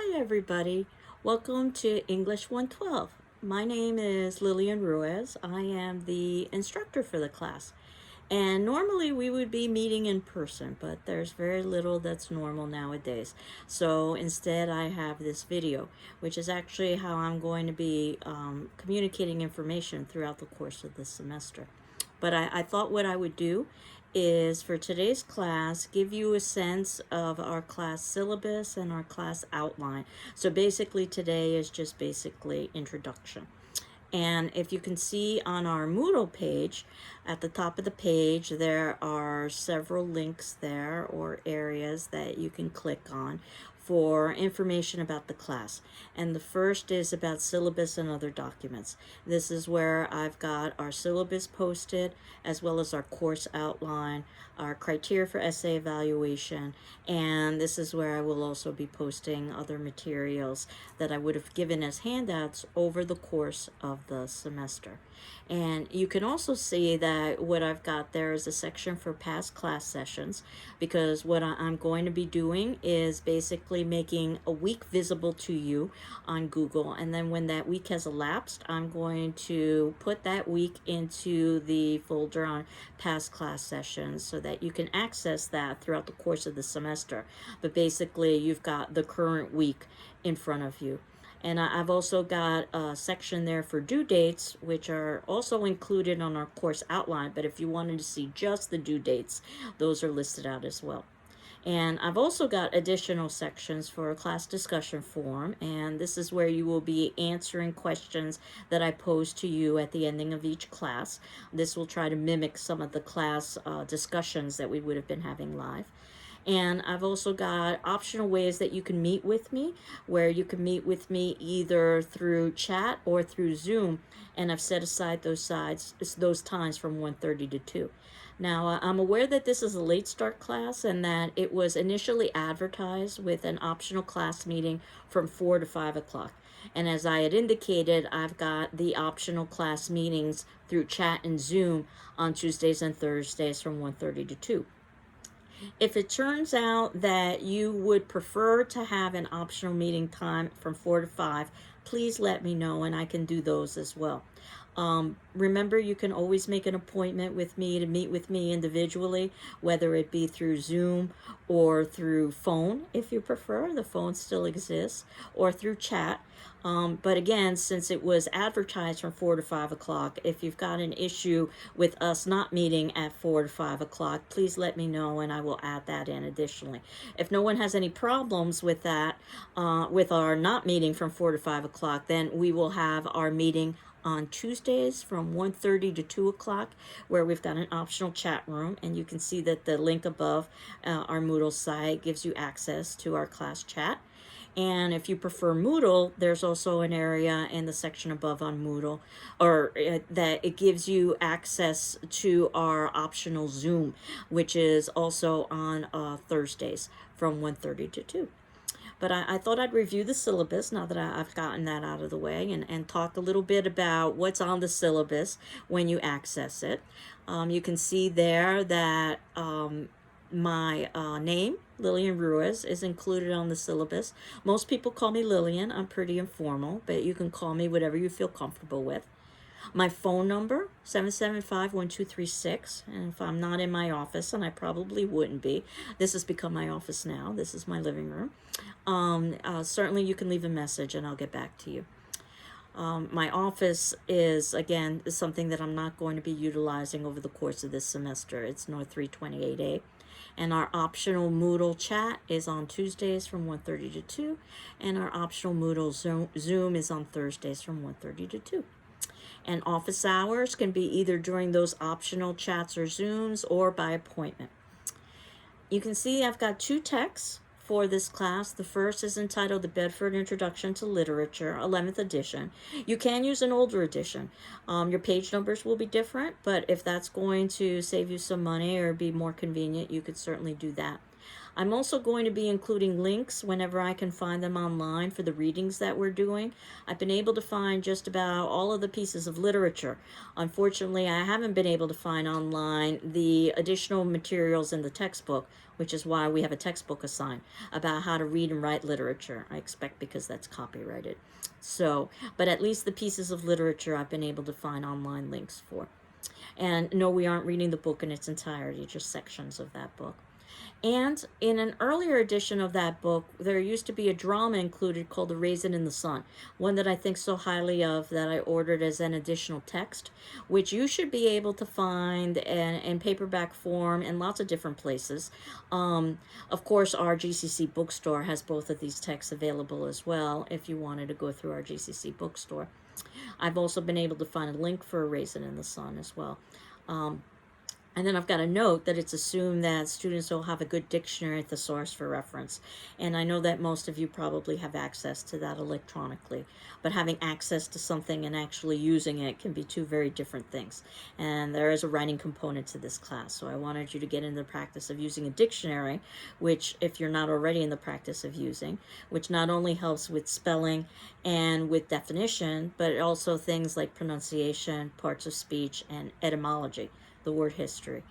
Hi everybody, welcome to English 112. My name is Lillian Ruiz. I am the instructor for the class. And normally we would be meeting in person, but there's very little that's normal nowadays. So instead I have this video, which is actually how I'm going to be communicating information throughout the course of the semester. But I thought what I would do is for today's class give you a sense of our class syllabus and our class outline. So basically today is just basically introduction. And if you can see on our Moodle page, at the top of the page, there are several links there or areas that you can click on for information about the class. And the first is about syllabus and other documents. This is where I've got our syllabus posted, as well as our course outline, our criteria for essay evaluation, and this is where I will also be posting other materials that I would have given as handouts over the course of the semester. And you can also see that what I've got there is a section for past class sessions, because what I'm going to be doing is basically making a week visible to you on Google, and then when that week has elapsed, I'm going to put that week into the folder on past class sessions so that you can access that throughout the course of the semester. But basically you've got the current week in front of you. And I've also got a section there for due dates, which are also included on our course outline. But if you wanted to see just the due dates, those are listed out as well. And I've also got additional sections for a class discussion forum, and this is where you will be answering questions that I pose to you at the ending of each class. This will try to mimic some of the class discussions that we would have been having live. And I've also got optional ways that you can meet with me, where you can meet with me either through chat or through Zoom. And I've set aside those times from 1:30 to 2. Now, I'm aware that this is a late start class and that it was initially advertised with an optional class meeting from 4 to 5 o'clock. And as I had indicated, I've got the optional class meetings through chat and Zoom on Tuesdays and Thursdays from 1:30 to 2. If it turns out that you would prefer to have an optional meeting time from 4 to 5, please let me know and I can do those as well. Remember, you can always make an appointment with me to meet with me individually, whether it be through Zoom or through phone, if you prefer. The phone still exists, or through chat. But again, since it was advertised from 4 to 5 o'clock, if you've got an issue with us not meeting at 4 to 5 o'clock, please let me know and I will add that in additionally. If no one has any problems with that, with our not meeting from 4 to 5 o'clock, then we will have our meeting on Tuesdays from 1:30 to 2 o'clock, where we've got an optional chat room, and you can see that the link above our Moodle site gives you access to our class chat. And if you prefer Moodle, there's also an area in the section above on Moodle, or that it gives you access to our optional Zoom, which is also on Thursdays from 1:30 to 2. But I thought I'd review the syllabus now that I've gotten that out of the way, and talk a little bit about what's on the syllabus when you access it. You can see there that my name, Lillian Ruiz, is included on the syllabus. Most people call me Lillian. I'm pretty informal, but you can call me whatever you feel comfortable with. My phone number, 775-1236, and if I'm not in my office, and I probably wouldn't be, this has become my office now. This is my living room. Certainly you can leave a message and I'll get back to you. My office is, again, something that I'm not going to be utilizing over the course of this semester. It's North 328A. And our optional Moodle chat is on Tuesdays from 1:30 to 2. And our optional Moodle Zoom is on Thursdays from 1:30 to 2. And office hours can be either during those optional chats or Zooms or by appointment. You can see I've got two texts for this class. The first is entitled The Bedford Introduction to Literature, 11th edition. You can use an older edition. Your page numbers will be different, but if that's going to save you some money or be more convenient, you could certainly do that. I'm also going to be including links whenever I can find them online for the readings that we're doing. I've been able to find just about all of the pieces of literature. Unfortunately, I haven't been able to find online the additional materials in the textbook, which is why we have a textbook assigned about how to read and write literature. I expect because that's copyrighted. So, but at least the pieces of literature I've been able to find online links for. And no, we aren't reading the book in its entirety, just sections of that book. And in an earlier edition of that book, there used to be a drama included called The Raisin in the Sun, one that I think so highly of that I ordered as an additional text, which you should be able to find in paperback form in lots of different places. Of course, our GCC bookstore has both of these texts available as well if you wanted to go through our GCC bookstore. I've also been able to find a link for A Raisin in the Sun as well. And then I've got a note that it's assumed that students will have a good dictionary thesaurus for reference. And I know that most of you probably have access to that electronically. But having access to something and actually using it can be two very different things. And there is a writing component to this class. So I wanted you to get into the practice of using a dictionary, which if you're not already in the practice of using, which not only helps with spelling and with definition, but also things like pronunciation, parts of speech, and etymology, the word history.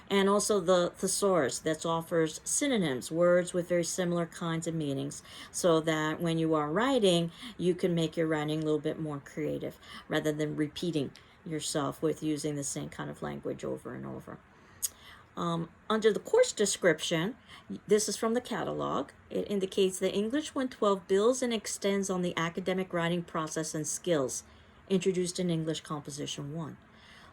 And also the thesaurus that offers synonyms, words with very similar kinds of meanings, so that when you are writing, you can make your writing a little bit more creative rather than repeating yourself with using the same kind of language over and over. Under the course description, this is from the catalog. It indicates that English 112 builds and extends on the academic writing process and skills introduced in English Composition 1.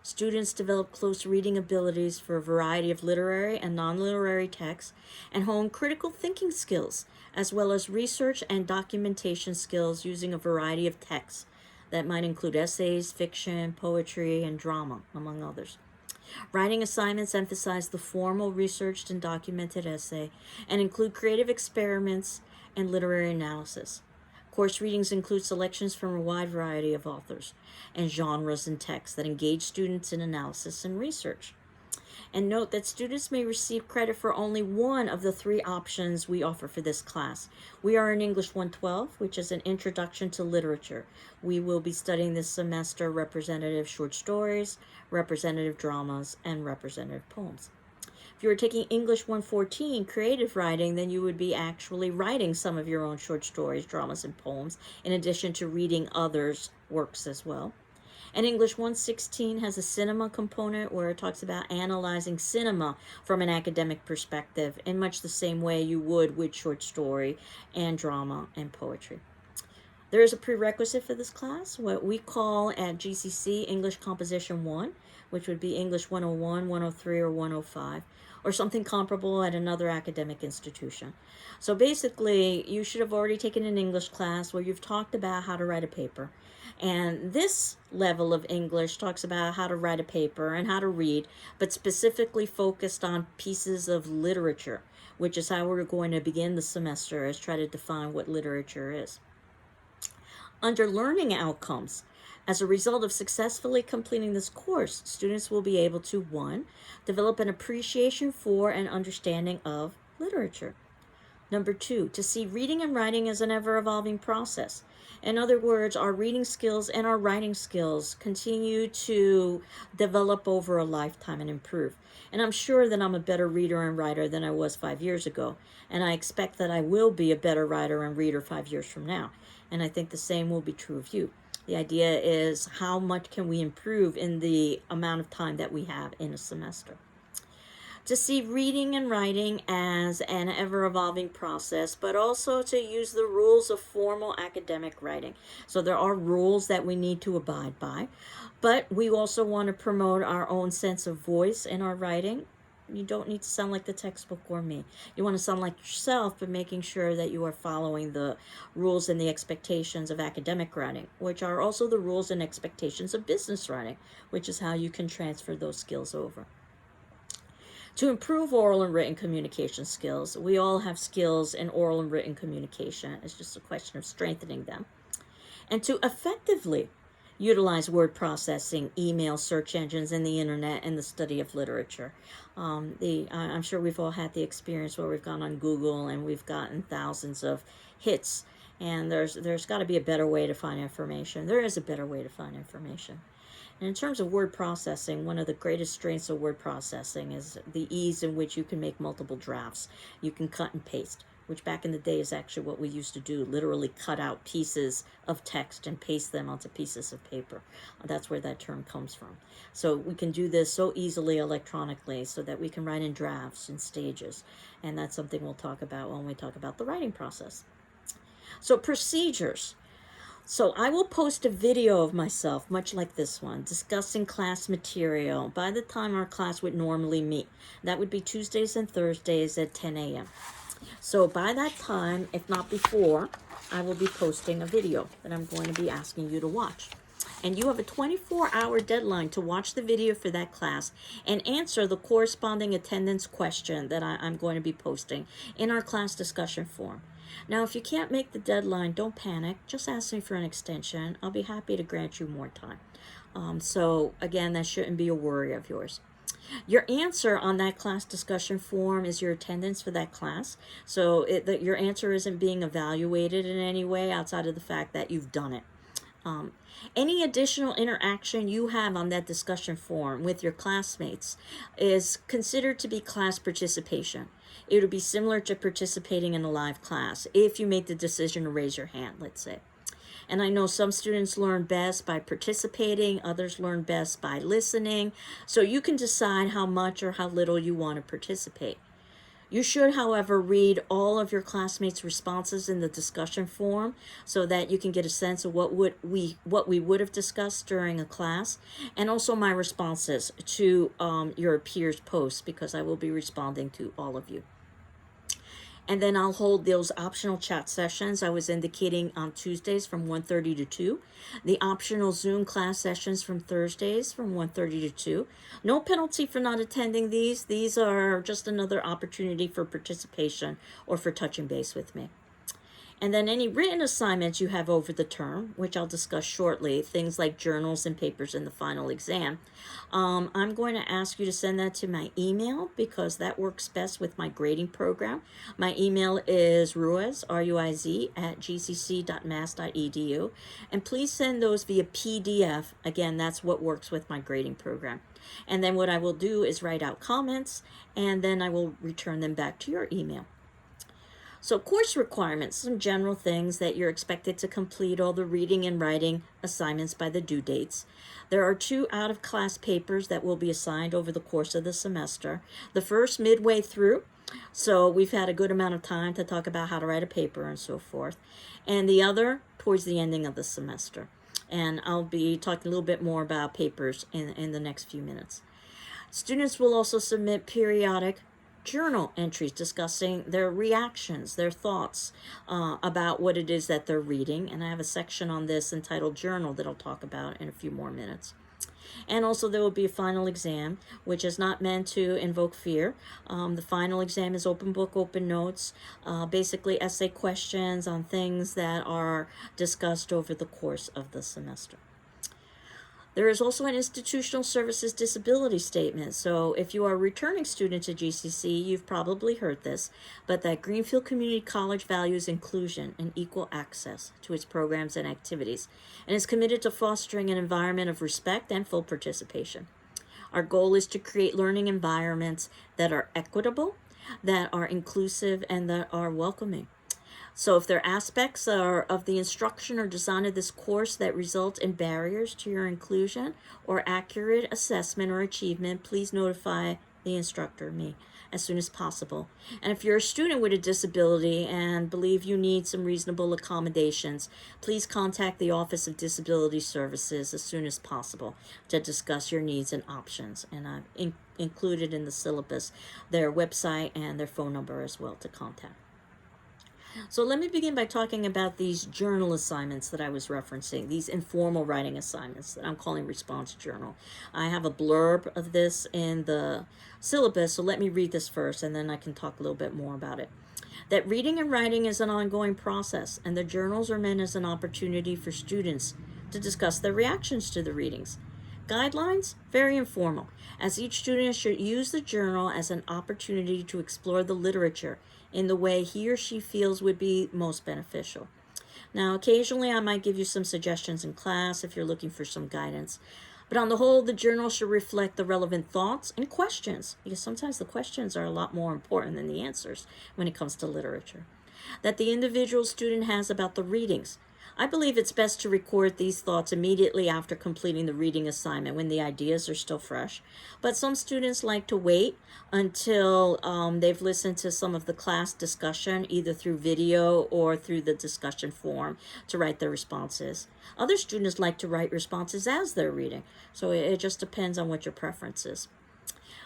Students develop close reading abilities for a variety of literary and non-literary texts and hone critical thinking skills, as well as research and documentation skills using a variety of texts that might include essays, fiction, poetry, and drama, among others. Writing assignments emphasize the formal, researched, and documented essay and include creative experiments and literary analysis. Course readings include selections from a wide variety of authors and genres and texts that engage students in analysis and research. And note that students may receive credit for only one of the three options we offer for this class. We are in English 112, which is an introduction to literature. We will be studying this semester representative short stories, representative dramas, and representative poems. If you were taking English 114, creative writing, then you would be actually writing some of your own short stories, dramas, and poems, in addition to reading others' works as well. And English 116 has a cinema component where it talks about analyzing cinema from an academic perspective in much the same way you would with short story and drama and poetry. There is a prerequisite for this class, what we call at GCC English Composition 1, which would be English 101, 103, or 105, or something comparable at another academic institution. So basically, you should have already taken an English class where you've talked about how to write a paper. And this level of English talks about how to write a paper and how to read, but specifically focused on pieces of literature, which is how we're going to begin the semester, is try to define what literature is. Under learning outcomes, as a result of successfully completing this course, students will be able to, 1, develop an appreciation for and understanding of literature. Number 2, to see reading and writing as an ever-evolving process. In other words, our reading skills and our writing skills continue to develop over a lifetime and improve. And I'm sure that I'm a better reader and writer than I was 5 years ago. And I expect that I will be a better writer and reader 5 years from now. And I think the same will be true of you. The idea is how much can we improve in the amount of time that we have in a semester. To see reading and writing as an ever-evolving process, but also to use the rules of formal academic writing. So there are rules that we need to abide by, but we also want to promote our own sense of voice in our writing. You don't need to sound like the textbook or me. You want to sound like yourself, but making sure that you are following the rules and the expectations of academic writing, which are also the rules and expectations of business writing, which is how you can transfer those skills over. To improve oral and written communication skills, we all have skills in oral and written communication. It's just a question of strengthening them. And to effectively utilize word processing, email, search engines, and the internet, and the study of literature. I'm sure we've all had the experience where we've gone on Google and we've gotten thousands of hits, and there's got to be a better way to find information. There is a better way to find information. And in terms of word processing, one of the greatest strengths of word processing is the ease in which you can make multiple drafts. You can cut and paste, which back in the day is actually what we used to do, literally cut out pieces of text and paste them onto pieces of paper. That's where that term comes from. So we can do this so easily electronically so that we can write in drafts and stages. And that's something we'll talk about when we talk about the writing process. So procedures. So I will post a video of myself, much like this one, discussing class material by the time our class would normally meet. That would be Tuesdays and Thursdays at 10 a.m. So by that time, if not before, I will be posting a video that I'm going to be asking you to watch. And you have a 24-hour deadline to watch the video for that class and answer the corresponding attendance question that I'm going to be posting in our class discussion forum. Now, if you can't make the deadline, don't panic. Just ask me for an extension. I'll be happy to grant you more time. So, again, that shouldn't be a worry of yours. Your answer on that class discussion form is your attendance for that class. So your answer isn't being evaluated in any way outside of the fact that you've done it. Any additional interaction you have on that discussion forum with your classmates is considered to be class participation. It would be similar to participating in a live class if you make the decision to raise your hand, let's say. And I know some students learn best by participating, others learn best by listening. So you can decide how much or how little you want to participate. You should, however, read all of your classmates' responses in the discussion forum so that you can get a sense of what we would have discussed during a class, and also my responses to your peers' posts, because I will be responding to all of you. And then I'll hold those optional chat sessions I was indicating on Tuesdays from 1:30 to 2. The optional Zoom class sessions from Thursdays from 1:30 to 2. No penalty for not attending these. These are just another opportunity for participation or for touching base with me. And then any written assignments you have over the term, which I'll discuss shortly, things like journals and papers in the final exam, I'm going to ask you to send that to my email because that works best with my grading program. My email is ruiz, R-U-I-Z, @gcc.mass.edu. And please send those via PDF. Again, that's what works with my grading program. And then what I will do is write out comments, and then I will return them back to your email. So course requirements, some general things that you're expected to complete all the reading and writing assignments by the due dates. There are 2 out-of-class papers that will be assigned over the course of the semester. The first midway through, so we've had a good amount of time to talk about how to write a paper and so forth. And the other towards the ending of the semester. And I'll be talking a little bit more about papers in the next few minutes. Students will also submit periodic journal entries discussing their reactions, their thoughts about what it is that they're reading. And I have a section on this entitled Journal that I'll talk about in a few more minutes. And also there will be a final exam, which is not meant to invoke fear. The final exam is open book, open notes, basically essay questions on things that are discussed over the course of the semester. There is also an institutional services disability statement. So if you are a returning student to GCC, you've probably heard this, but that Greenfield Community College values inclusion and equal access to its programs and activities, and is committed to fostering an environment of respect and full participation. Our goal is to create learning environments that are equitable, that are inclusive, and that are welcoming. So if there are aspects of the instruction or design of this course that result in barriers to your inclusion or accurate assessment or achievement, please notify the instructor, me, as soon as possible. And if you're a student with a disability and believe you need some reasonable accommodations, please contact the Office of Disability Services as soon as possible to discuss your needs and options. And I've included in the syllabus their website and their phone number as well to contact. So let me begin by talking about these journal assignments that I was referencing, these informal writing assignments that I'm calling response journal. I have a blurb of this in the syllabus, so let me read this first and then I can talk a little bit more about it. That reading and writing is an ongoing process, and the journals are meant as an opportunity for students to discuss their reactions to the readings. Guidelines, very informal, as each student should use the journal as an opportunity to explore the literature in the way he or she feels would be most beneficial. Now, occasionally I might give you some suggestions in class if you're looking for some guidance. But on the whole, the journal should reflect the relevant thoughts and questions, because sometimes the questions are a lot more important than the answers when it comes to literature, that the individual student has about the readings. I believe it's best to record these thoughts immediately after completing the reading assignment when the ideas are still fresh. But some students like to wait until they've listened to some of the class discussion, either through video or through the discussion forum, to write their responses. Other students like to write responses as they're reading, so it just depends on what your preference is.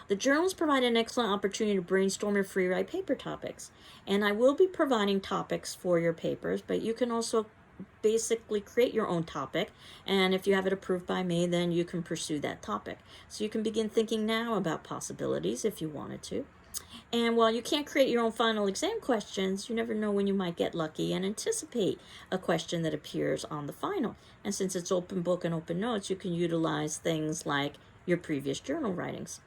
The journals provide an excellent opportunity to brainstorm and free write paper topics. And I will be providing topics for your papers, but you can also basically create your own topic, and if you have it approved by me, then you can pursue that topic. So you can begin thinking now about possibilities if you wanted to. And while you can't create your own final exam questions, you never know when you might get lucky and anticipate a question that appears on the final. And since it's open book and open notes, you can utilize things like your previous journal writings.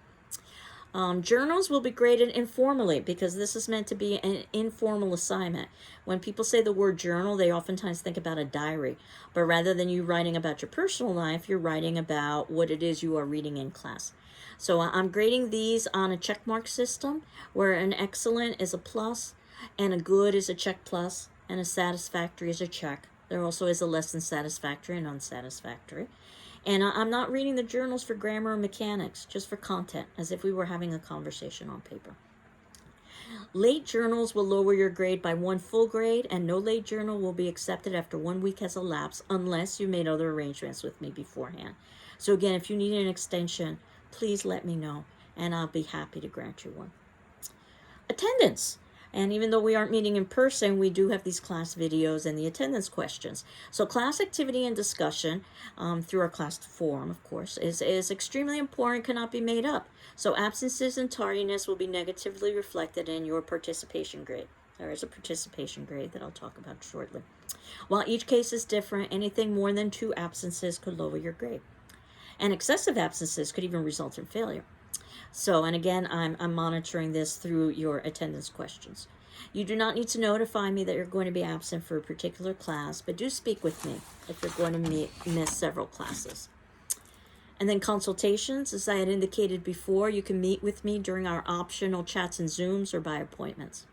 Journals will be graded informally because this is meant to be an informal assignment. When people say the word journal, they oftentimes think about a diary. But rather than you writing about your personal life, you're writing about what it is you are reading in class. So I'm grading these on a checkmark system where an excellent is a plus and a good is a check plus and a satisfactory is a check. There also is a less than satisfactory and unsatisfactory. And I'm not reading the journals for grammar or mechanics, just for content, as if we were having a conversation on paper. Late journals will lower your grade by 1 full grade, and no late journal will be accepted after 1 week has elapsed unless you made other arrangements with me beforehand. So again, if you need an extension, please let me know, and I'll be happy to grant you one. Attendance. And even though we aren't meeting in person, we do have these class videos and the attendance questions. So class activity and discussion through our class forum, of course, is extremely important, cannot be made up. So absences and tardiness will be negatively reflected in your participation grade. There is a participation grade that I'll talk about shortly. While each case is different, anything more than 2 absences could lower your grade. And excessive absences could even result in failure. So, and again, I'm monitoring this through your attendance questions. You do not need to notify me that you're going to be absent for a particular class, but do speak with me if you're going to miss several classes. And then consultations, as I had indicated before, you can meet with me during our optional chats and Zooms or by appointments.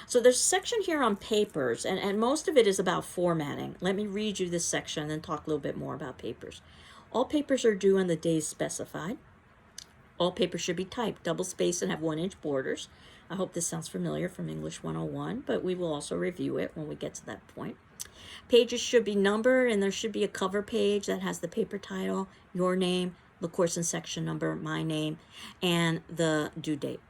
So there's a section here on papers, and most of it is about formatting. Let me read you this section and then talk a little bit more about papers. All papers are due on the days specified. All papers should be typed, double-spaced, and have 1-inch borders. I hope this sounds familiar from English 101, but we will also review it when we get to that point. Pages should be numbered, and there should be a cover page that has the paper title, your name, the course and section number, my name, and the due date.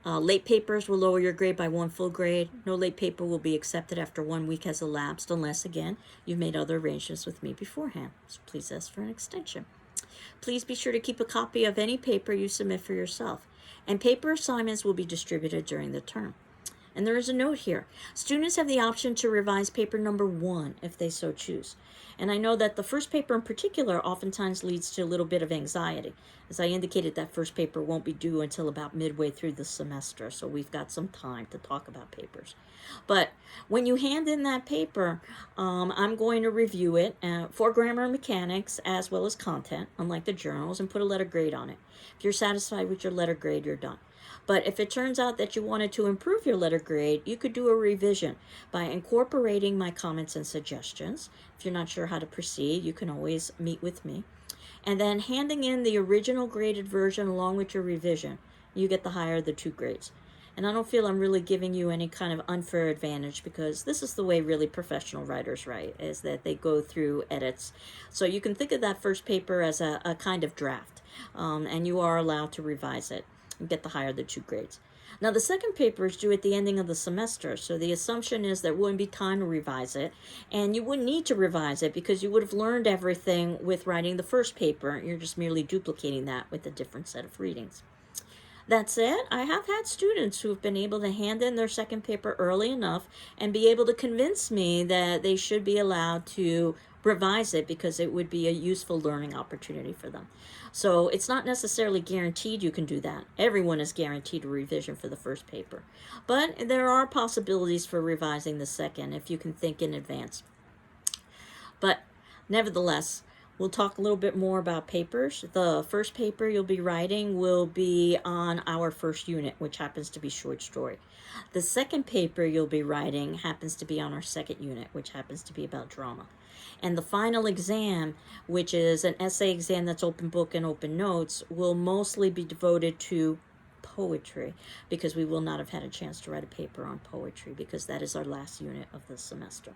Late papers will lower your grade by 1 full grade. No late paper will be accepted after 1 week has elapsed, unless, again, you've made other arrangements with me beforehand. So please ask for an extension. Please be sure to keep a copy of any paper you submit for yourself, and paper assignments will be distributed during the term. And there is a note here. Students have the option to revise paper number 1 if they so choose. And I know that the first paper in particular oftentimes leads to a little bit of anxiety. As I indicated, that first paper won't be due until about midway through the semester, so we've got some time to talk about papers. But when you hand in that paper, I'm going to review it for grammar and mechanics as well as content, unlike the journals, and put a letter grade on it. If you're satisfied with your letter grade, you're done. But if it turns out that you wanted to improve your letter grade, you could do a revision by incorporating my comments and suggestions. If you're not sure how to proceed, you can always meet with me. And then handing in the original graded version along with your revision, you get the higher of the 2 grades. And I don't feel I'm really giving you any kind of unfair advantage, because this is the way really professional writers write, is that they go through edits. So you can think of that first paper as a kind of draft, and you are allowed to revise it and get the higher of the 2 grades. Now, the second paper is due at the ending of the semester, so the assumption is there wouldn't be time to revise it, and you wouldn't need to revise it because you would have learned everything with writing the first paper. You're just merely duplicating that with a different set of readings. That said, I have had students who have been able to hand in their second paper early enough and be able to convince me that they should be allowed to revise it because it would be a useful learning opportunity for them. So it's not necessarily guaranteed you can do that. Everyone is guaranteed a revision for the first paper. But there are possibilities for revising the second if you can think in advance. But nevertheless, we'll talk a little bit more about papers. The first paper you'll be writing will be on our first unit, which happens to be short story. The second paper you'll be writing happens to be on our second unit, which happens to be about drama. And the final exam, which is an essay exam that's open book and open notes, will mostly be devoted to poetry, because we will not have had a chance to write a paper on poetry, because that is our last unit of the semester.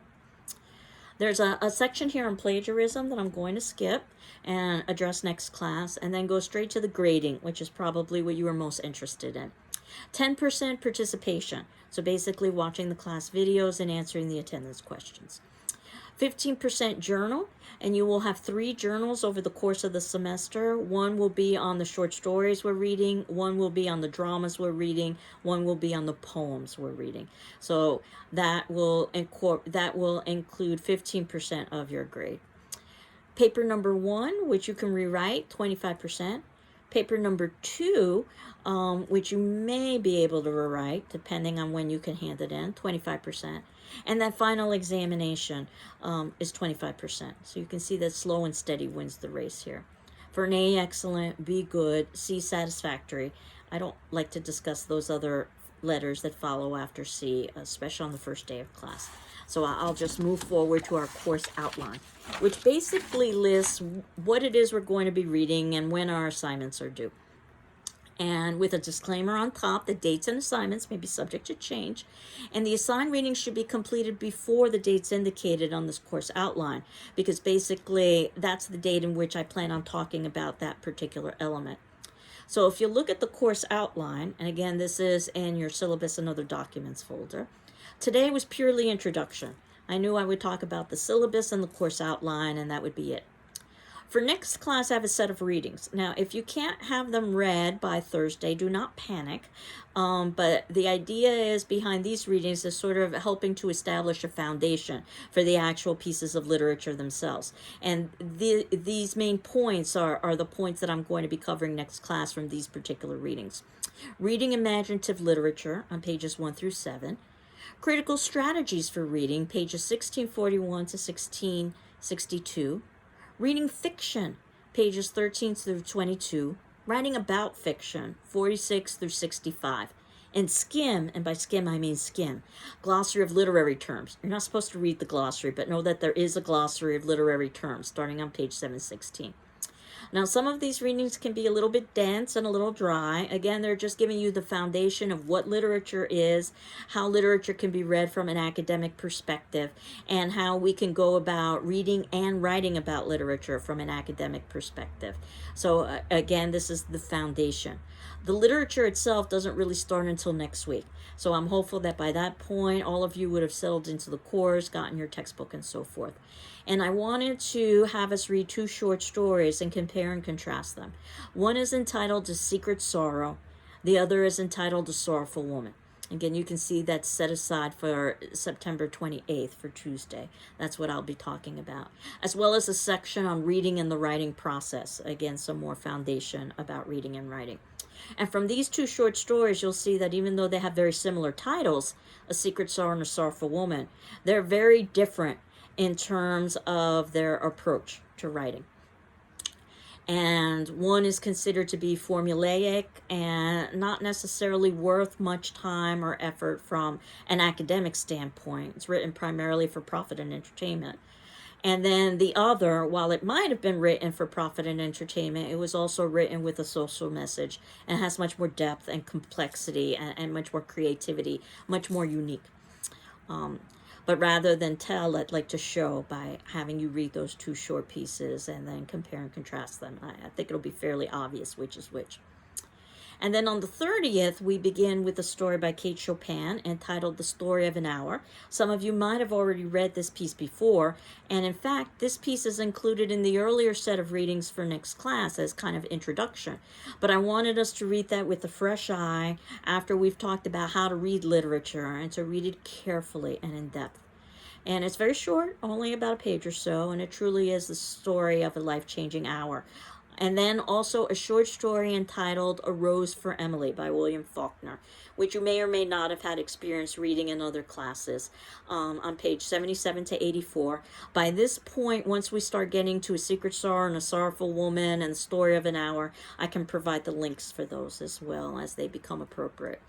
There's a section here on plagiarism that I'm going to skip and address next class, and then go straight to the grading, which is probably what you are most interested in. 10% participation, so basically watching the class videos and answering the attendance questions. 15% journal, and you will have 3 journals over the course of the semester. One will be on the short stories we're reading, one will be on the dramas we're reading, one will be on the poems we're reading. So that will include 15% of your grade. Paper number 1, which you can rewrite, 25%. Paper number 2, which you may be able to rewrite depending on when you can hand it in, 25%. And that final examination is 25%. So you can see that slow and steady wins the race here. For an A, excellent, B, good, C, satisfactory. I don't like to discuss those other letters that follow after C, especially on the first day of class. So I'll just move forward to our course outline, which basically lists what it is we're going to be reading and when our assignments are due. And with a disclaimer on top, the dates and assignments may be subject to change, and the assigned readings should be completed before the dates indicated on this course outline, because basically that's the date in which I plan on talking about that particular element. So if you look at the course outline, and again, this is in your syllabus and other documents folder, today was purely introduction. I knew I would talk about the syllabus and the course outline, and that would be it. For next class, I have a set of readings. Now, if you can't have them read by Thursday, do not panic. But the idea is behind these readings is sort of helping to establish a foundation for the actual pieces of literature themselves. And these main points are the points that I'm going to be covering next class from these particular readings. Reading imaginative literature on pages 1 through 7. Critical strategies for reading, pages 1641 to 1662. Reading fiction, pages 13 through 22. Writing about fiction, 46 through 65. And skim, and by skim I mean skim, glossary of literary terms. You're not supposed to read the glossary, but know that there is a glossary of literary terms starting on page 716. Now, some of these readings can be a little bit dense and a little dry. Again, they're just giving you the foundation of what literature is, how literature can be read from an academic perspective, and how we can go about reading and writing about literature from an academic perspective. So again, this is the foundation. The literature itself doesn't really start until next week. So I'm hopeful that by that point, all of you would have settled into the course, gotten your textbook, and so forth. And I wanted to have us read 2 short stories and compare and contrast them. One is entitled The Secret Sorrow. The other is entitled The Sorrowful Woman. Again, you can see that's set aside for September 28th for Tuesday. That's what I'll be talking about. As well as a section on reading and the writing process. Again, some more foundation about reading and writing. And from these 2 short stories, you'll see that even though they have very similar titles, A Secret Sorrow and A Sorrowful Woman, they're very different in terms of their approach to writing. And one is considered to be formulaic and not necessarily worth much time or effort from an academic standpoint. It's written primarily for profit and entertainment. And then the other, while it might have been written for profit and entertainment, it was also written with a social message and has much more depth and complexity and much more creativity, much more unique. But rather than tell, I'd like to show by having you read those 2 short pieces and then compare and contrast them. I think it'll be fairly obvious which is which. And then on the 30th, we begin with a story by Kate Chopin entitled The Story of an Hour. Some of you might have already read this piece before, and in fact, this piece is included in the earlier set of readings for next class as kind of introduction. But I wanted us to read that with a fresh eye after we've talked about how to read literature and to read it carefully and in depth. And it's very short, only about a page or so, and it truly is the story of a life-changing hour. And then also a short story entitled A Rose for Emily by William Faulkner, which you may or may not have had experience reading in other classes, on page 77 to 84. By this point, once we start getting to A Secret Sorrow and A Sorrowful Woman and The Story of an Hour, I can provide the links for those as well as they become appropriate.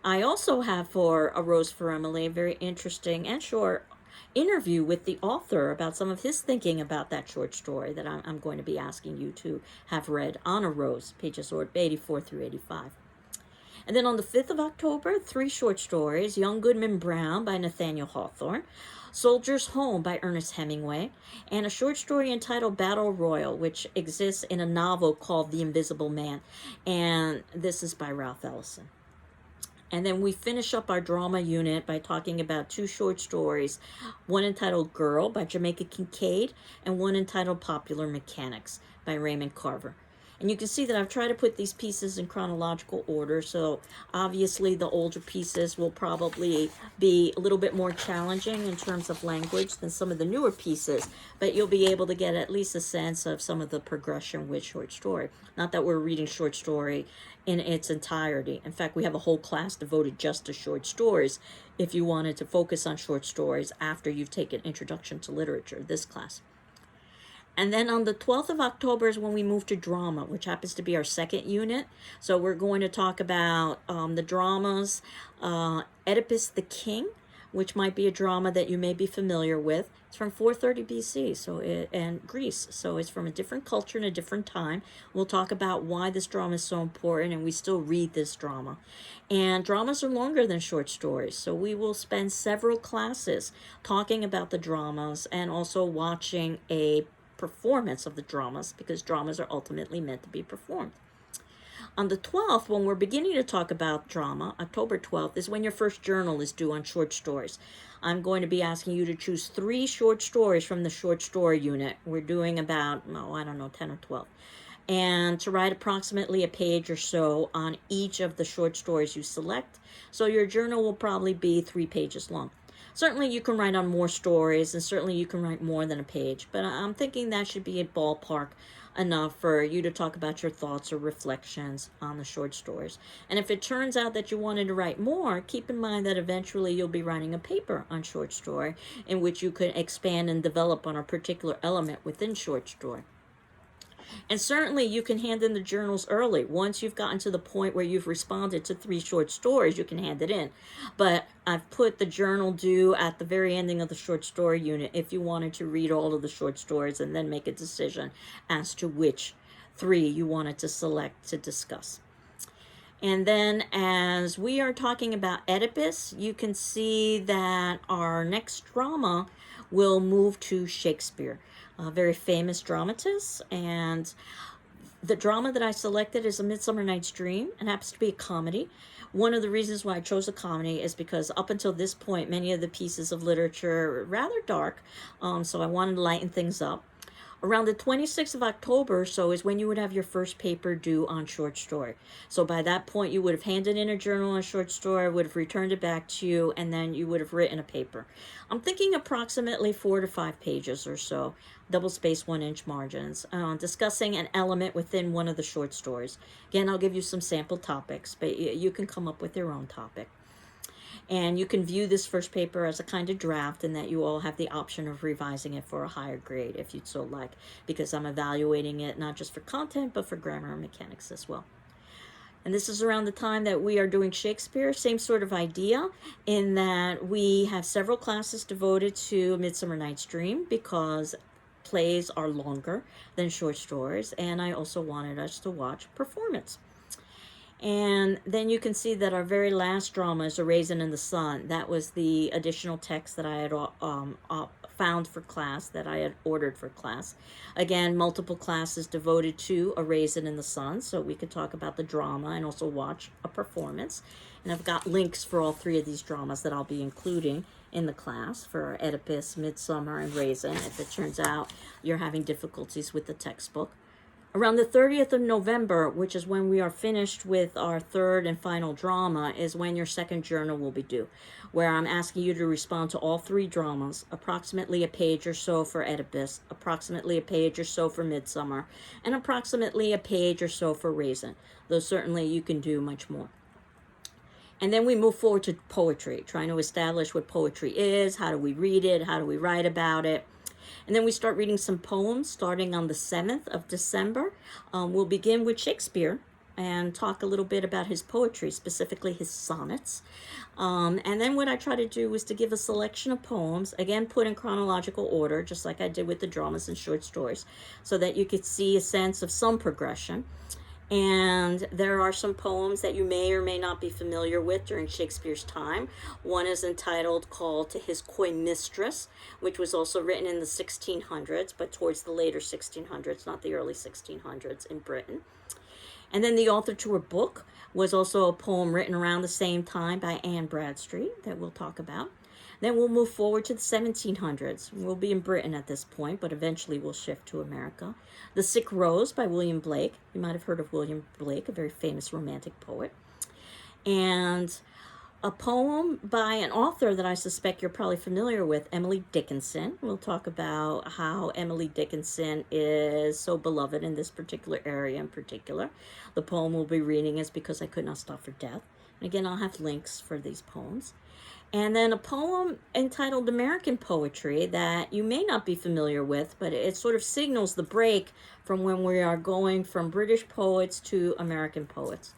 I also have for A Rose for Emily a very interesting and short interview with the author about some of his thinking about that short story that I'm going to be asking you to have read on A Rose, pages 84 through 85. And then on the 5th of October, 3 short stories: Young Goodman Brown by Nathaniel Hawthorne, Soldier's Home by Ernest Hemingway, and a short story entitled Battle Royal, which exists in a novel called The Invisible Man, and this is by Ralph Ellison. And then we finish up our drama unit by talking about 2 short stories, one entitled Girl by Jamaica Kincaid, and one entitled Popular Mechanics by Raymond Carver. And you can see that I've tried to put these pieces in chronological order, so obviously the older pieces will probably be a little bit more challenging in terms of language than some of the newer pieces, but you'll be able to get at least a sense of some of the progression with short story. Not that we're reading short story in its entirety. In fact, we have a whole class devoted just to short stories if you wanted to focus on short stories after you've taken Introduction to Literature, this class. And then on the 12th of October is when we move to drama, which happens to be our second unit. So we're going to talk about the dramas, Oedipus the King, which might be a drama that you may be familiar with. It's from 430 BC, and Greece. So it's from a different culture and a different time. We'll talk about why this drama is so important, and we still read this drama. And dramas are longer than short stories, so we will spend several classes talking about the dramas and also watching a performance of the dramas, because dramas are ultimately meant to be performed. On the 12th, when we're beginning to talk about drama, October 12th, is when your first journal is due on short stories. I'm going to be asking you to choose 3 short stories from the short story unit. We're doing about, 10 or 12. And to write approximately a page or so on each of the short stories you select. So your journal will probably be 3 pages long. Certainly you can write on more stories, and certainly you can write more than a page, but I'm thinking that should be a ballpark enough for you to talk about your thoughts or reflections on the short stories. And if it turns out that you wanted to write more, keep in mind that eventually you'll be writing a paper on short story in which you could expand and develop on a particular element within short story. And certainly you can hand in the journals early. Once you've gotten to the point where you've responded to 3 short stories, you can hand it in. But I've put the journal due at the very ending of the short story unit if you wanted to read all of the short stories and then make a decision as to which 3 you wanted to select to discuss. And then as we are talking about Oedipus, you can see that our next drama will move to Shakespeare, a very famous dramatist. And the drama that I selected is A Midsummer Night's Dream, and happens to be a comedy. One of the reasons why I chose a comedy is because up until this point, many of the pieces of literature are rather dark, so I wanted to lighten things up. Around the 26th of October, so is when you would have your first paper due on short story. So by that point, you would have handed in a journal on short story, would have returned it back to you, and then you would have written a paper. I'm thinking approximately 4 to 5 pages or so, double-spaced 1-inch margins, discussing an element within one of the short stories. Again, I'll give you some sample topics, but you can come up with your own topic. And you can view this first paper as a kind of draft, and that you all have the option of revising it for a higher grade if you'd so like, because I'm evaluating it not just for content, but for grammar and mechanics as well. And this is around the time that we are doing Shakespeare, same sort of idea, in that we have several classes devoted to A Midsummer Night's Dream, because plays are longer than short stories, and I also wanted us to watch performance. And then you can see that our very last drama is A Raisin in the Sun. That was the additional text that I had found for class, that I had ordered for class. Again, multiple classes devoted to A Raisin in the Sun, so we could talk about the drama and also watch a performance. And I've got links for all 3 of these dramas that I'll be including in the class for Oedipus, Midsummer, and Raisin, if it turns out you're having difficulties with the textbook. Around the 30th of November, which is when we are finished with our third and final drama, is when your second journal will be due, where I'm asking you to respond to all three dramas, approximately a page or so for Oedipus, approximately a page or so for Midsummer, and approximately a page or so for Raisin, though certainly you can do much more. And then we move forward to poetry, trying to establish what poetry is, how do we read it, how do we write about it. And then we start reading some poems starting on the 7th of December. We'll begin with Shakespeare and talk a little bit about his poetry, specifically his sonnets. And then what I try to do is to give a selection of poems, again, put in chronological order, just like I did with the dramas and short stories, so that you could see a sense of some progression. And there are some poems that you may or may not be familiar with during Shakespeare's time. One is entitled Call to His Coy Mistress, which was also written in the 1600s, but towards the later 1600s, not the early 1600s in Britain. And then The Author to Her Book was also a poem written around the same time by Anne Bradstreet that we'll talk about. Then we'll move forward to the 1700s. We'll be in Britain at this point, but eventually we'll shift to America. The Sick Rose by William Blake. You might have heard of William Blake, a very famous romantic poet. And a poem by an author that I suspect you're probably familiar with, Emily Dickinson. We'll talk about how Emily Dickinson is so beloved in this particular area in particular. The poem we'll be reading is Because I Could Not Stop for Death. And again, I'll have links for these poems. And then a poem entitled American Poetry that you may not be familiar with, but it sort of signals the break from when we are going from British poets to American poets.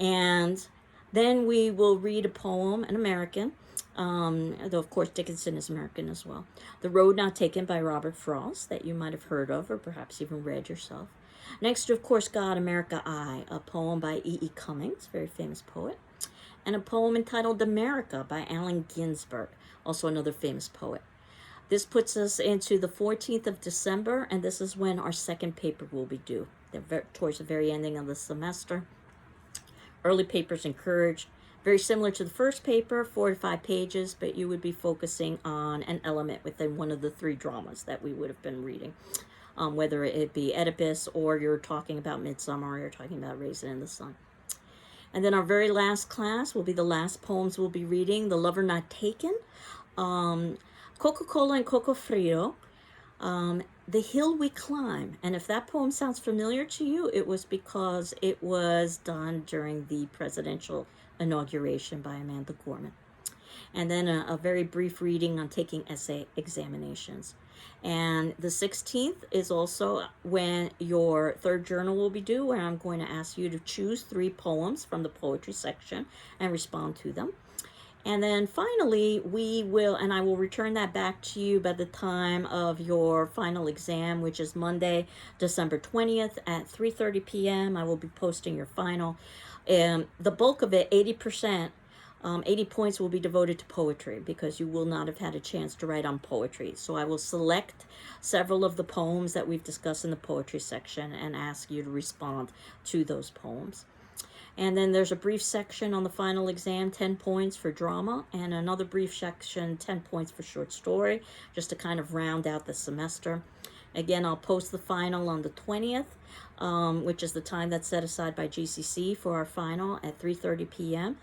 And then we will read a poem, an American, though of course Dickinson is American as well. The Road Not Taken by Robert Frost, that you might have heard of or perhaps even read yourself. Next, of course, God, America, I, a poem by E.E. Cummings, very famous poet. And a poem entitled America by Allen Ginsberg, also another famous poet. This puts us into the 14th of December, and this is when our second paper will be due, towards the very ending of the semester. Early papers encouraged, very similar to the first paper, 4 to 5 pages, but you would be focusing on an element within one of the 3 dramas that we would have been reading, whether it be Oedipus or you're talking about Midsummer or you're talking about Raisin in the Sun. And then our very last class will be the last poems we'll be reading, The Lover Not Taken, Coca-Cola and Coco Frio, The Hill We Climb. And if that poem sounds familiar to you, it was because it was done during the presidential inauguration by Amanda Gorman. And then a very brief reading on taking essay examinations. And the 16th is also when your third journal will be due, where I'm going to ask you to choose 3 poems from the poetry section and respond to them. And then finally, I will return that back to you by the time of your final exam, which is Monday, December 20th at 3:30 p.m. I will be posting your final. The bulk of it, 80%, 80 points will be devoted to poetry because you will not have had a chance to write on poetry. So I will select several of the poems that we've discussed in the poetry section and ask you to respond to those poems. And then there's a brief section on the final exam, 10 points for drama, and another brief section, 10 points for short story, just to kind of round out the semester. Again, I'll post the final on the 20th, which is the time that's set aside by GCC for our final at 3:30 p.m.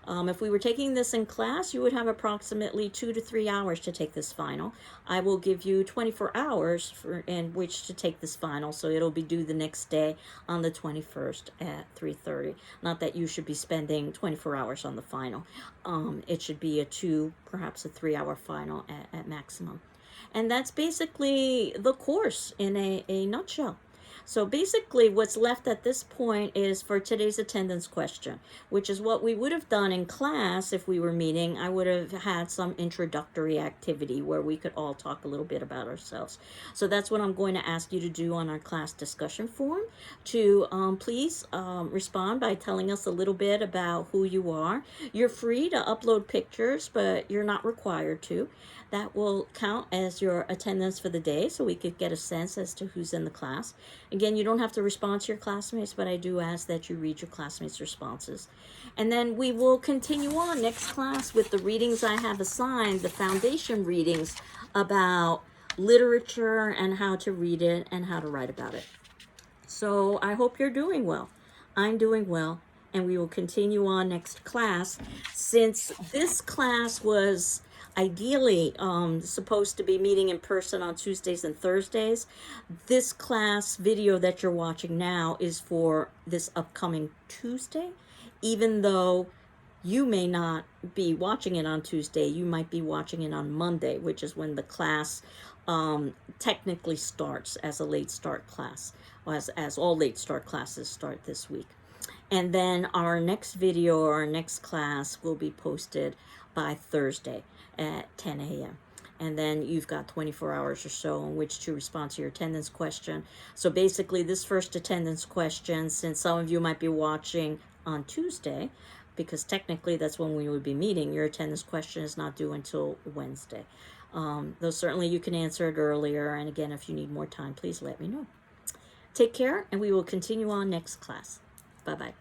If we were taking this in class, you would have approximately 2 to 3 hours to take this final. I will give you 24 hours in which to take this final, so it'll be due the next day on the 21st at 3:30. Not that you should be spending 24 hours on the final. It should be a 2, perhaps a 3-hour final at maximum. And that's basically the course in a nutshell. So basically what's left at this point is for today's attendance question, which is what we would have done in class if we were meeting. I would have had some introductory activity where we could all talk a little bit about ourselves. So that's what I'm going to ask you to do on our class discussion form, to please respond by telling us a little bit about who you are. You're free to upload pictures, but you're not required to. That will count as your attendance for the day, so we could get a sense as to who's in the class. Again, you don't have to respond to your classmates, but I do ask that you read your classmates' responses. And then we will continue on next class with the readings I have assigned, the foundation readings about literature and how to read it and how to write about it. So I hope you're doing well. I'm doing well, and we will continue on next class. Since this class was ideally supposed to be meeting in person on Tuesdays and Thursdays, this class video that you're watching now is for this upcoming Tuesday, even though you may not be watching it on Tuesday. You might be watching it on Monday, which is when the class technically starts as a late start class, as all late start classes start this week. And then our next video or our next class will be posted by Thursday at 10 a.m. And then you've got 24 hours or so in which to respond to your attendance question. So basically, this first attendance question, since some of you might be watching on Tuesday, because technically that's when we would be meeting, your attendance question is not due until Wednesday. Though certainly you can answer it earlier. And again, if you need more time, please let me know. Take care, and we will continue on next class. Bye-bye.